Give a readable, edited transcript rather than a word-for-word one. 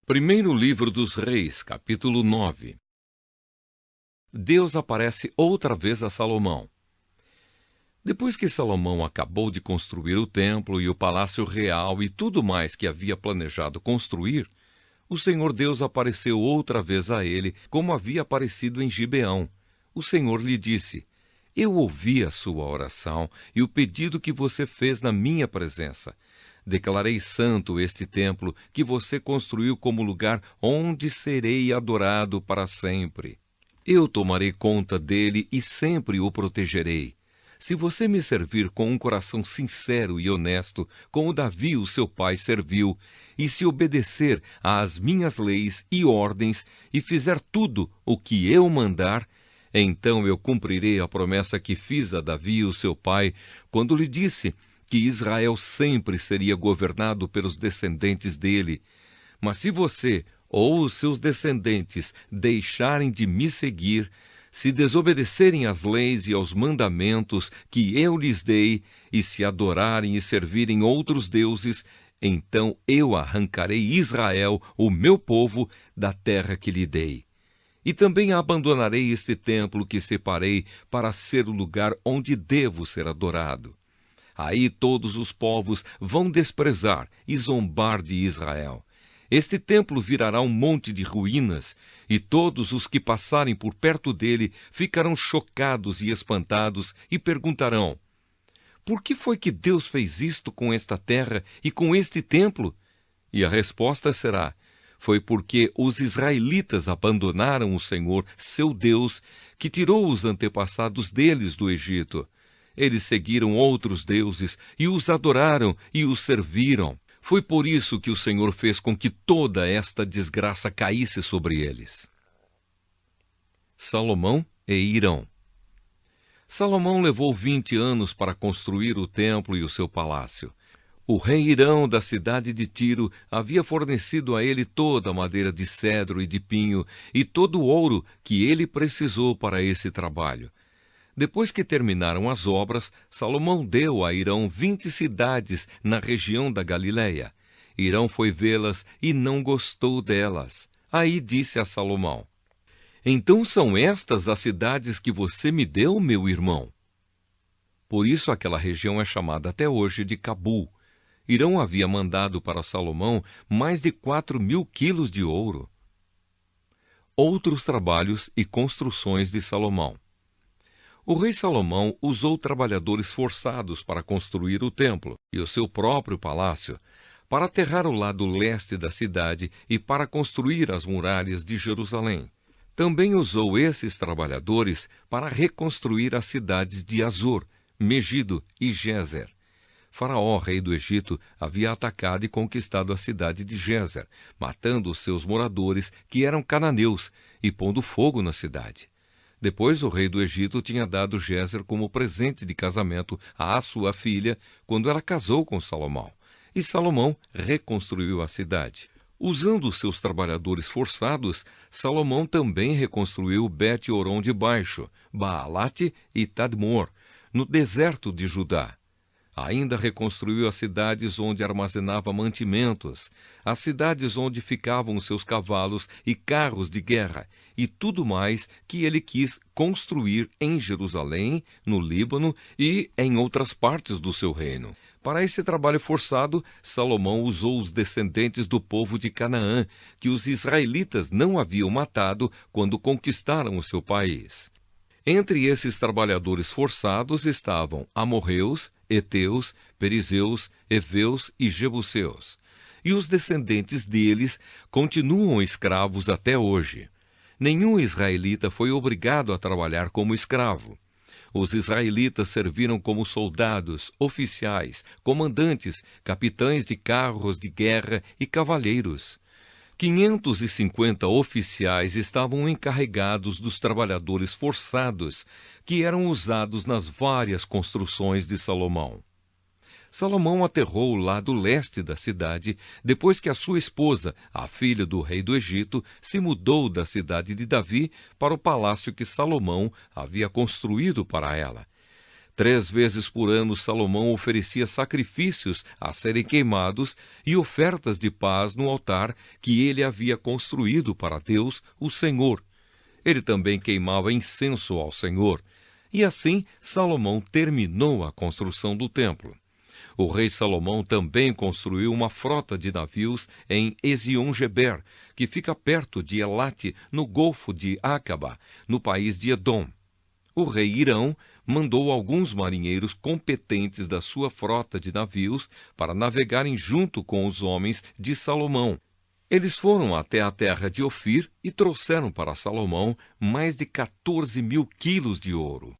Primeiro livro dos Reis, capítulo 9. Deus aparece outra vez a Salomão. Depois que Salomão acabou de construir o templo e o palácio real e tudo mais que havia planejado construir, o Senhor Deus apareceu outra vez a ele, como havia aparecido em Gibeão. O Senhor lhe disse: Eu ouvi a sua oração e o pedido que você fez na minha presença. Declarei santo este templo que você construiu como lugar onde serei adorado para sempre. Eu tomarei conta dele e sempre o protegerei. Se você me servir com um coração sincero e honesto, como Davi, o seu pai, serviu, e se obedecer às minhas leis e ordens e fizer tudo o que eu mandar, então eu cumprirei a promessa que fiz a Davi, o seu pai, quando lhe disse que Israel sempre seria governado pelos descendentes dele. Mas se você ou os seus descendentes deixarem de me seguir, se desobedecerem às leis e aos mandamentos que eu lhes dei, e se adorarem e servirem outros deuses, então eu arrancarei Israel, o meu povo, da terra que lhe dei. E também abandonarei este templo que separei para ser o lugar onde devo ser adorado. Aí todos os povos vão desprezar e zombar de Israel. Este templo virará um monte de ruínas, e todos os que passarem por perto dele ficarão chocados e espantados e perguntarão: Por que foi que Deus fez isto com esta terra e com este templo? E a resposta será: Foi porque os israelitas abandonaram o Senhor, seu Deus, que tirou os antepassados deles do Egito. Eles seguiram outros deuses e os adoraram e os serviram. Foi por isso que o Senhor fez com que toda esta desgraça caísse sobre eles. Salomão e Hirão. Salomão levou 20 anos para construir o templo e o seu palácio. O rei Hirão da cidade de Tiro havia fornecido a ele toda a madeira de cedro e de pinho e todo o ouro que ele precisou para esse trabalho. Depois que terminaram as obras, Salomão deu a Hirão 20 cidades na região da Galileia. Hirão foi vê-las e não gostou delas. Aí disse a Salomão: Então são estas as cidades que você me deu, meu irmão? Por isso aquela região é chamada até hoje de Cabul. Hirão havia mandado para Salomão mais de 4.000 quilos de ouro. Outros trabalhos e construções de Salomão. O rei Salomão usou trabalhadores forçados para construir o templo e o seu próprio palácio, para aterrar o lado leste da cidade e para construir as muralhas de Jerusalém. Também usou esses trabalhadores para reconstruir as cidades de Azor, Megido e Gézer. Faraó, rei do Egito, havia atacado e conquistado a cidade de Gézer, matando os seus moradores, que eram cananeus, e pondo fogo na cidade. Depois, o rei do Egito tinha dado Gézer como presente de casamento à sua filha, quando ela casou com Salomão. E Salomão reconstruiu a cidade. Usando seus trabalhadores forçados, Salomão também reconstruiu Bet-Horon de Baixo, Baalate e Tadmor, no deserto de Judá. Ainda reconstruiu as cidades onde armazenava mantimentos, as cidades onde ficavam seus cavalos e carros de guerra, e tudo mais que ele quis construir em Jerusalém, no Líbano e em outras partes do seu reino. Para esse trabalho forçado, Salomão usou os descendentes do povo de Canaã, que os israelitas não haviam matado quando conquistaram o seu país. Entre esses trabalhadores forçados estavam amorreus, heteus, perizeus, heveus e jebuseus. E os descendentes deles continuam escravos até hoje. Nenhum israelita foi obrigado a trabalhar como escravo. Os israelitas serviram como soldados, oficiais, comandantes, capitães de carros de guerra e cavaleiros. 550 oficiais estavam encarregados dos trabalhadores forçados, que eram usados nas várias construções de Salomão. Salomão aterrou o lado leste da cidade depois que a sua esposa, a filha do rei do Egito, se mudou da cidade de Davi para o palácio que Salomão havia construído para ela. 3 vezes por ano, Salomão oferecia sacrifícios a serem queimados e ofertas de paz no altar que ele havia construído para Deus, o Senhor. Ele também queimava incenso ao Senhor. E assim, Salomão terminou a construção do templo. O rei Salomão também construiu uma frota de navios em Ezion-Geber, que fica perto de Elate, no Golfo de Acaba, no país de Edom. O rei Hirão mandou alguns marinheiros competentes da sua frota de navios para navegarem junto com os homens de Salomão. Eles foram até a terra de Ofir e trouxeram para Salomão mais de 14.000 quilos de ouro.